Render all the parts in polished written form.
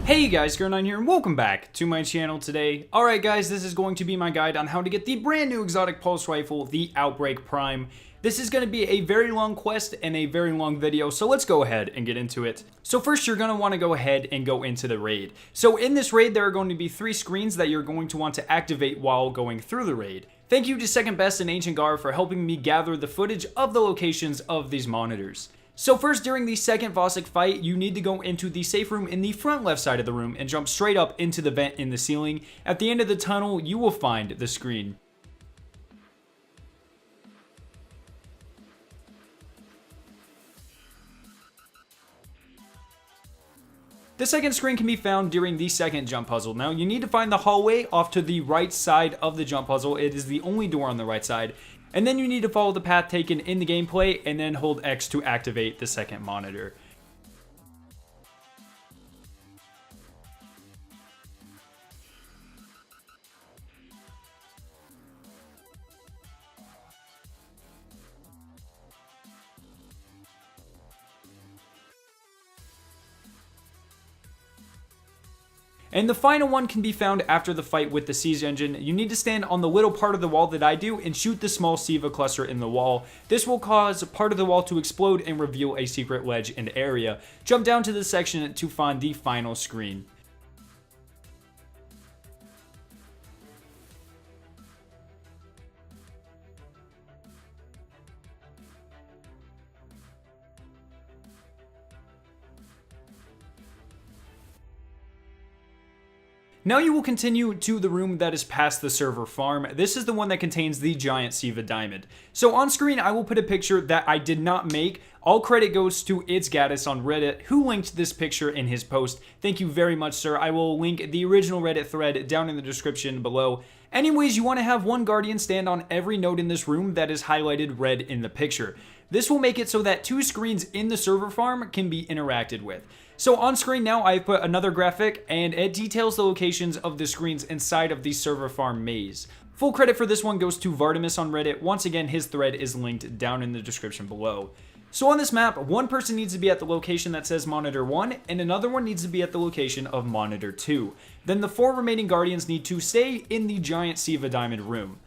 Hey guys, Gurnon here, and welcome back to my channel today. Alright guys, this is going to be my guide on how to get the brand new exotic pulse rifle, the Outbreak Prime. This is going to be a very long quest and a very long video, so let's go ahead and get into it. So first, you're going to want to go ahead and go into the raid. So in this raid, there are going to be 3 screens that you're going to want to activate while going through the raid. Thank you to Second Best and Ancient Gar for helping me gather the footage of the locations of these monitors. So first, during the second Vosik fight, you need to go into the safe room in the front left side of the room and jump straight up into the vent in the ceiling. At the end of the tunnel, you will find the screen. The second screen can be found during the second jump puzzle. Now, you need to find the hallway off to the right side of the jump puzzle. It is the only door on the right side. And then you need to follow the path taken in the gameplay and then hold X to activate the second monitor. And the final one can be found after the fight with the siege engine. You need to stand on the little part of the wall that I do and shoot the small Siva cluster in the wall. This will cause part of the wall to explode and reveal a secret ledge and area. Jump down to this section to find the final screen. Now you will continue to the room that is past the server farm. This is the one that contains the giant Siva diamond. So on screen, I will put a picture that I did not make. All credit goes to It's Gaddis on Reddit, who linked this picture in his post. Thank you very much, sir. I will link the original Reddit thread down in the description below. Anyways, you want to have one guardian stand on every node in this room that is highlighted red in the picture. This will make it so that 2 screens in the server farm can be interacted with. So on screen now, I've put another graphic, and it details the locations of the screens inside of the server farm maze. Full credit for this one goes to Vardamus on Reddit. Once again, his thread is linked down in the description below. So on this map, one person needs to be at the location that says Monitor 1, and another one needs to be at the location of Monitor 2. Then the 4 remaining guardians need to stay in the giant Siva diamond room.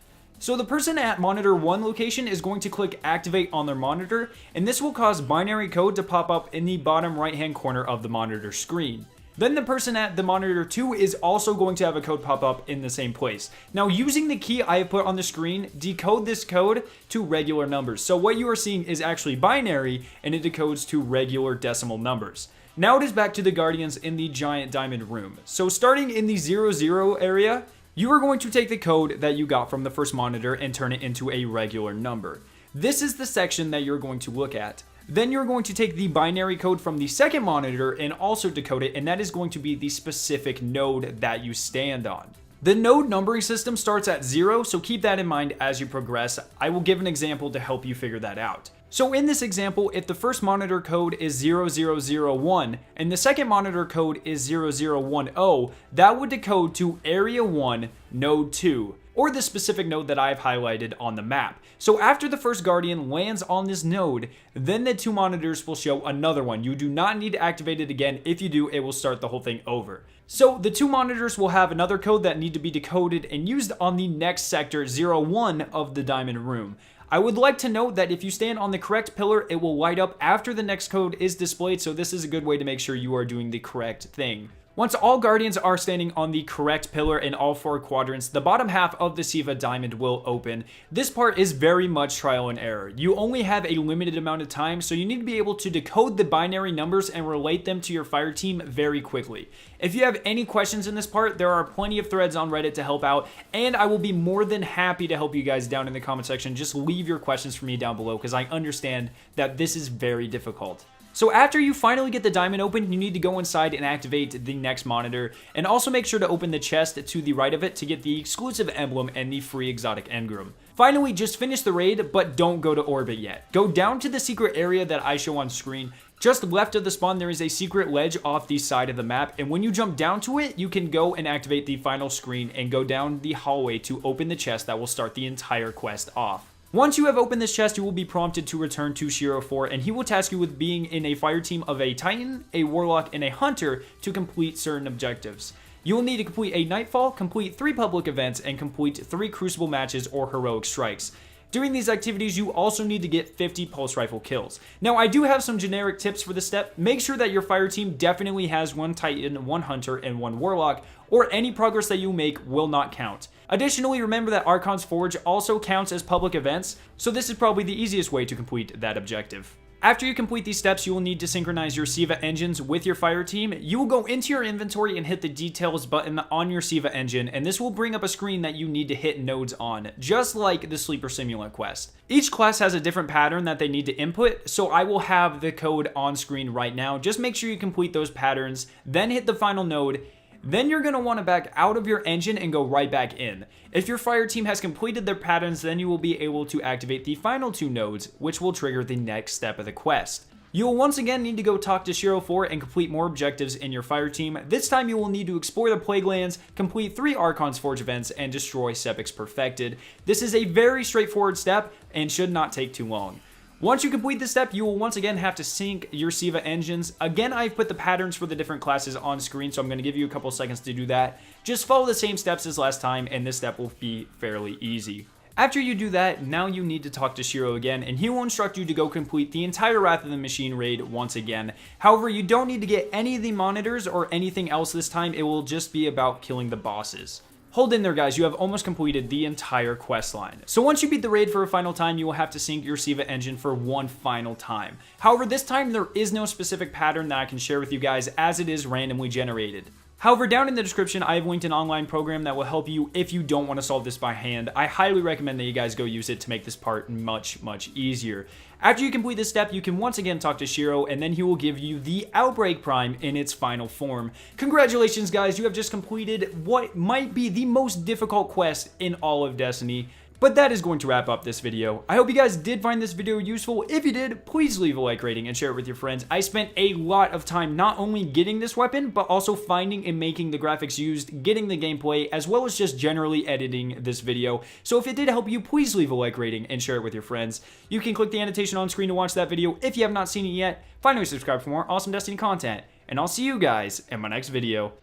So the person at Monitor 1 location is going to click Activate on their monitor, and this will cause binary code to pop up in the bottom right hand corner of the monitor screen. Then the person at the Monitor 2 is also going to have a code pop up in the same place. Now, using the key I have put on the screen, decode this code to regular numbers. So what you are seeing is actually binary, and it decodes to regular decimal numbers. Now it is back to the guardians in the giant diamond room. So starting in the 00 area, you are going to take the code that you got from the first monitor and turn it into a regular number. This is the section that you're going to look at. Then you're going to take the binary code from the second monitor and also decode it, and that is going to be the specific node that you stand on. The node numbering system starts at 0, so keep that in mind as you progress. I will give an example to help you figure that out. So in this example, if the first monitor code is 0001 and the second monitor code is 0010, that would decode to Area 1, Node 2, or the specific node that I've highlighted on the map. So after the first guardian lands on this node, then the 2 monitors will show another one. You do not need to activate it again. If you do, it will start the whole thing over. So the 2 monitors will have another code that need to be decoded and used on the next sector 01 of the diamond room. I would like to note that if you stand on the correct pillar, it will light up after the next code is displayed, so this is a good way to make sure you are doing the correct thing. Once all guardians are standing on the correct pillar in all 4 quadrants, the bottom half of the Siva diamond will open. This part is very much trial and error. You only have a limited amount of time, so you need to be able to decode the binary numbers and relate them to your fire team very quickly. If you have any questions in this part, there are plenty of threads on Reddit to help out, and I will be more than happy to help you guys down in the comment section. Just leave your questions for me down below, because I understand that this is very difficult. So after you finally get the diamond open, you need to go inside and activate the next monitor, and also make sure to open the chest to the right of it to get the exclusive emblem and the free exotic engram. Finally, just finish the raid, but don't go to orbit yet. Go down to the secret area that I show on screen. Just left of the spawn, there is a secret ledge off the side of the map, and when you jump down to it, you can go and activate the final screen and go down the hallway to open the chest that will start the entire quest off. Once you have opened this chest, you will be prompted to return to Shiro 4, and he will task you with being in a fire team of a Titan, a Warlock, and a Hunter to complete certain objectives. You will need to complete a Nightfall, complete 3 public events, and complete 3 Crucible matches or Heroic Strikes. During these activities, you also need to get 50 pulse rifle kills. Now, I do have some generic tips for this step. Make sure that your fire team definitely has 1 Titan, 1 Hunter, and 1 Warlock, or any progress that you make will not count. Additionally, remember that Archon's Forge also counts as public events, so this is probably the easiest way to complete that objective. After you complete these steps, you will need to synchronize your Siva engines with your fire team. You will go into your inventory and hit the details button on your Siva engine, and this will bring up a screen that you need to hit nodes on, just like the Sleeper Simulant quest. Each class has a different pattern that they need to input, so I will have the code on screen right now. Just make sure you complete those patterns, then hit the final node. Then you're going to want to back out of your engine and go right back in. If your fire team has completed their patterns, then you will be able to activate the final 2 nodes, which will trigger the next step of the quest. You will once again need to go talk to Shiro 4 and complete more objectives in your fire team. This time you will need to explore the Plague Lands, complete 3 Archon's Forge events, and destroy Sepix Perfected. This is a very straightforward step and should not take too long. Once you complete this step, you will once again have to sync your Siva engines. Again, I've put the patterns for the different classes on screen, so I'm going to give you a couple seconds to do that. Just follow the same steps as last time, and this step will be fairly easy. After you do that, now you need to talk to Shiro again, and he will instruct you to go complete the entire Wrath of the Machine raid once again. However, you don't need to get any of the monitors or anything else this time. It will just be about killing the bosses. Hold in there, guys, you have almost completed the entire quest line. So once you beat the raid for a final time, you will have to sync your Siva engine for one final time. However, this time there is no specific pattern that I can share with you guys, as it is randomly generated. However, down in the description, I have linked an online program that will help you if you don't want to solve this by hand. I highly recommend that you guys go use it to make this part much, much easier. After you complete this step, you can once again talk to Shiro, and then he will give you the Outbreak Prime in its final form. Congratulations, guys, you have just completed what might be the most difficult quest in all of Destiny. But that is going to wrap up this video. I hope you guys did find this video useful. If you did, please leave a like rating and share it with your friends. I spent a lot of time not only getting this weapon, but also finding and making the graphics used, getting the gameplay, as well as just generally editing this video. So if it did help you, please leave a like rating and share it with your friends. You can click the annotation on screen to watch that video if you have not seen it yet. Finally, subscribe for more awesome Destiny content. And I'll see you guys in my next video.